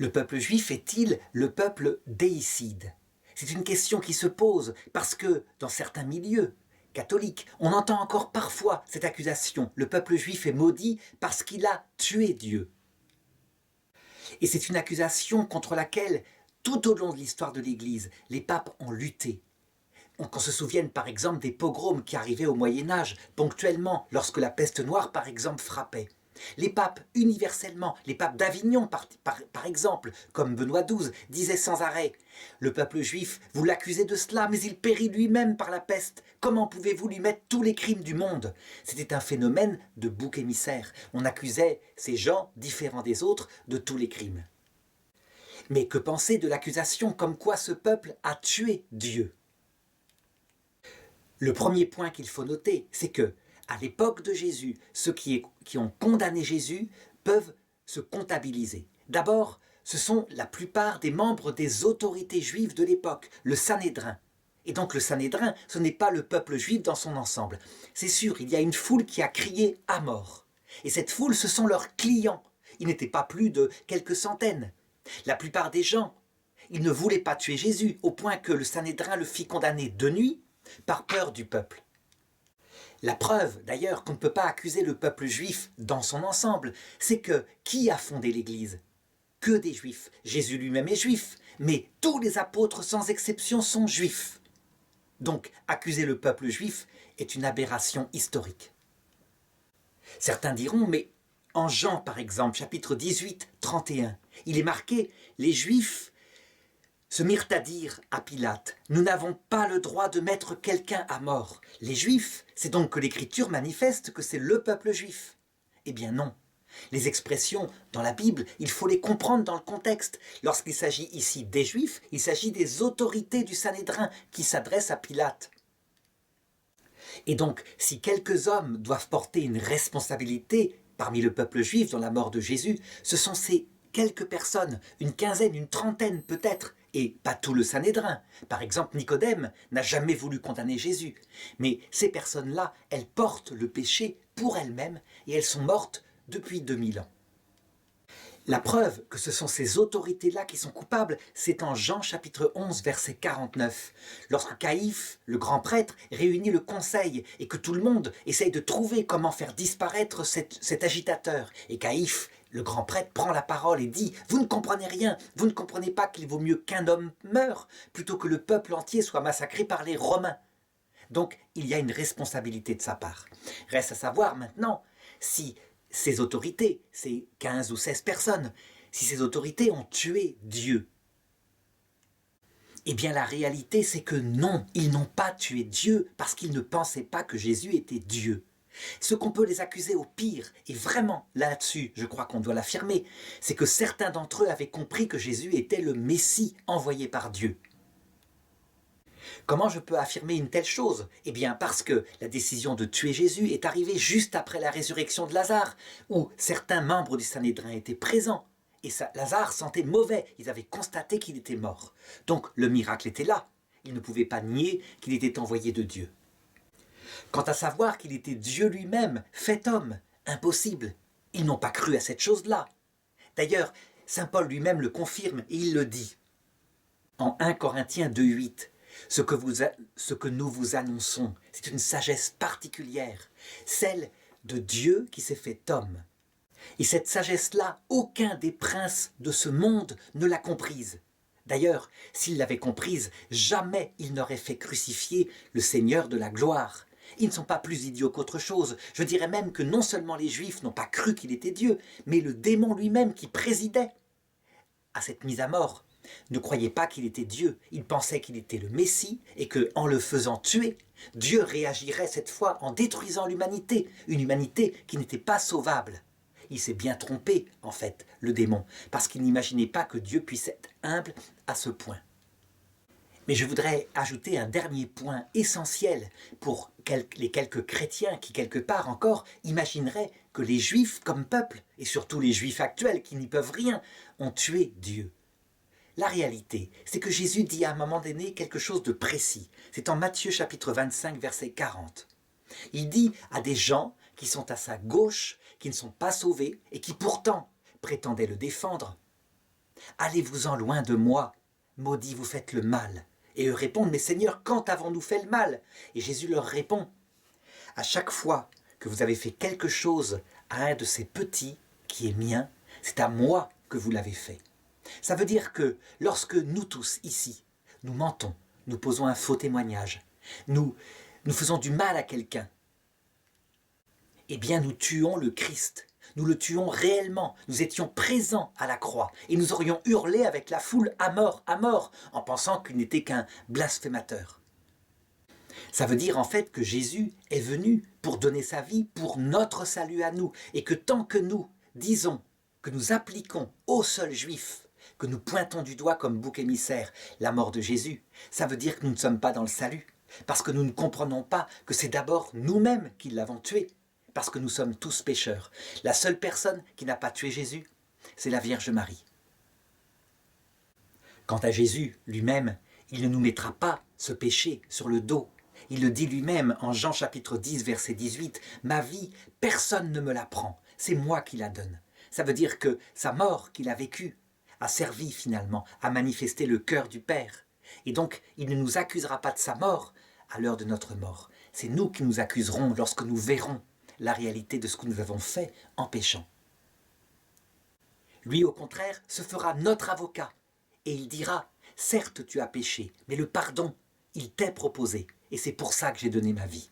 Le peuple juif est-il le peuple déicide? C'est une question qui se pose parce que dans certains milieux catholiques, on entend encore parfois cette accusation. Le peuple juif est maudit parce qu'il a tué Dieu. Et c'est une accusation contre laquelle, tout au long de l'histoire de l'Église, les papes ont lutté. Qu'on se souvienne par exemple des pogroms qui arrivaient au Moyen-Âge, ponctuellement, lorsque la peste noire par exemple frappait. Les papes, universellement, les papes d'Avignon par exemple, comme Benoît XII, disaient sans arrêt « Le peuple juif, vous l'accusez de cela, mais il périt lui-même par la peste. Comment pouvez-vous lui mettre tous les crimes du monde ?» C'était un phénomène de bouc émissaire. On accusait ces gens, différents des autres, de tous les crimes. Mais que penser de l'accusation comme quoi ce peuple a tué Dieu? Le premier point qu'il faut noter, c'est que, à l'époque de Jésus, ceux qui ont condamné Jésus peuvent se comptabiliser. D'abord, ce sont la plupart des membres des autorités juives de l'époque, le Sanhédrin. Et donc le Sanhédrin, ce n'est pas le peuple juif dans son ensemble. C'est sûr, il y a une foule qui a crié à mort. Et cette foule, ce sont leurs clients. Ils n'étaient pas plus de quelques centaines. La plupart des gens, ils ne voulaient pas tuer Jésus, au point que le Sanhédrin le fit condamner de nuit, par peur du peuple. La preuve, d'ailleurs, qu'on ne peut pas accuser le peuple juif dans son ensemble, c'est que qui a fondé l'Église? Que des juifs. Jésus lui-même est juif, mais tous les apôtres sans exception sont juifs. Donc, accuser le peuple juif est une aberration historique. Certains diront, mais en Jean par exemple, chapitre 18, 31, il est marqué « Les Juifs se mirent à dire à Pilate, nous n'avons pas le droit de mettre quelqu'un à mort. Les Juifs, c'est donc que l'Écriture manifeste que c'est le peuple juif. » Eh bien non. Les expressions dans la Bible, il faut les comprendre dans le contexte. Lorsqu'il s'agit ici des Juifs, il s'agit des autorités du Sanhédrin qui s'adressent à Pilate. Et donc, si quelques hommes doivent porter une responsabilité parmi le peuple juif dans la mort de Jésus, ce sont ces quelques personnes, une quinzaine, une trentaine peut-être, et pas tout le Sanhédrin. Par exemple, Nicodème n'a jamais voulu condamner Jésus. Mais ces personnes-là, elles portent le péché pour elles-mêmes et elles sont mortes depuis 2000 ans. La preuve que ce sont ces autorités-là qui sont coupables, c'est en Jean chapitre 11, verset 49. Lorsque Caïphe, le grand prêtre, réunit le conseil et que tout le monde essaye de trouver comment faire disparaître cet agitateur. Et Caïphe, le grand prêtre, prend la parole et dit « Vous ne comprenez rien, vous ne comprenez pas qu'il vaut mieux qu'un homme meure plutôt que le peuple entier soit massacré par les Romains. » Donc, il y a une responsabilité de sa part. Reste à savoir maintenant si ces autorités, ces 15 ou 16 personnes, si ces autorités ont tué Dieu. Eh bien la réalité c'est que non, ils n'ont pas tué Dieu parce qu'ils ne pensaient pas que Jésus était Dieu. Ce qu'on peut les accuser au pire, et vraiment là-dessus je crois qu'on doit l'affirmer, c'est que certains d'entre eux avaient compris que Jésus était le Messie envoyé par Dieu. Comment je peux affirmer une telle chose? Eh bien parce que la décision de tuer Jésus est arrivée juste après la résurrection de Lazare, où certains membres du Sanhédrin étaient présents, et Lazare sentait mauvais, ils avaient constaté qu'il était mort. Donc le miracle était là, ils ne pouvaient pas nier qu'il était envoyé de Dieu. Quant à savoir qu'il était Dieu lui-même, fait homme, impossible, ils n'ont pas cru à cette chose-là. D'ailleurs, saint Paul lui-même le confirme, et il le dit. En 1 Corinthiens 2,8, ce que nous vous annonçons, c'est une sagesse particulière, celle de Dieu qui s'est fait homme. Et cette sagesse-là, aucun des princes de ce monde ne l'a comprise. D'ailleurs, s'il l'avait comprise, jamais il n'aurait fait crucifier le Seigneur de la gloire. Ils ne sont pas plus idiots qu'autre chose. Je dirais même que non seulement les Juifs n'ont pas cru qu'il était Dieu, mais le démon lui-même qui présidait à cette mise à mort ne croyait pas qu'il était Dieu. Il pensait qu'il était le Messie et qu'en le faisant tuer, Dieu réagirait cette fois en détruisant l'humanité, une humanité qui n'était pas sauvable. Il s'est bien trompé, en fait, le démon, parce qu'il n'imaginait pas que Dieu puisse être humble à ce point. Mais je voudrais ajouter un dernier point essentiel pour les quelques chrétiens qui, quelque part encore, imagineraient que les Juifs comme peuple, et surtout les Juifs actuels qui n'y peuvent rien, ont tué Dieu. La réalité, c'est que Jésus dit à un moment donné quelque chose de précis. C'est en Matthieu chapitre 25, verset 40. Il dit à des gens qui sont à sa gauche, qui ne sont pas sauvés et qui pourtant prétendaient le défendre. Allez-vous-en loin de moi, maudit vous faites le mal. Et eux répondent, mais Seigneur, quand avons-nous fait le mal? Et Jésus leur répond, à chaque fois que vous avez fait quelque chose à un de ces petits qui est mien, c'est à moi que vous l'avez fait. Ça veut dire que lorsque nous tous ici, nous mentons, nous posons un faux témoignage, nous faisons du mal à quelqu'un, eh bien nous tuons le Christ. Nous le tuons réellement. Nous étions présents à la croix et nous aurions hurlé avec la foule à mort, en pensant qu'il n'était qu'un blasphémateur. Ça veut dire en fait que Jésus est venu pour donner sa vie pour notre salut à nous et que tant que nous disons, que nous appliquons au seul juif, que nous pointons du doigt comme bouc émissaire la mort de Jésus, ça veut dire que nous ne sommes pas dans le salut, parce que nous ne comprenons pas que c'est d'abord nous-mêmes qui l'avons tué, parce que nous sommes tous pécheurs. La seule personne qui n'a pas tué Jésus, c'est la Vierge Marie. Quant à Jésus lui-même, il ne nous mettra pas ce péché sur le dos. Il le dit lui-même en Jean chapitre 10, verset 18, « Ma vie, personne ne me la prend, c'est moi qui la donne. » Ça veut dire que sa mort qu'il a vécue a servi finalement à manifester le cœur du Père. Et donc, il ne nous accusera pas de sa mort à l'heure de notre mort. C'est nous qui nous accuserons lorsque nous verrons la réalité de ce que nous avons fait en péchant. Lui, au contraire, se fera notre avocat et il dira « Certes, tu as péché, mais le pardon, il t'est proposé et c'est pour ça que j'ai donné ma vie. »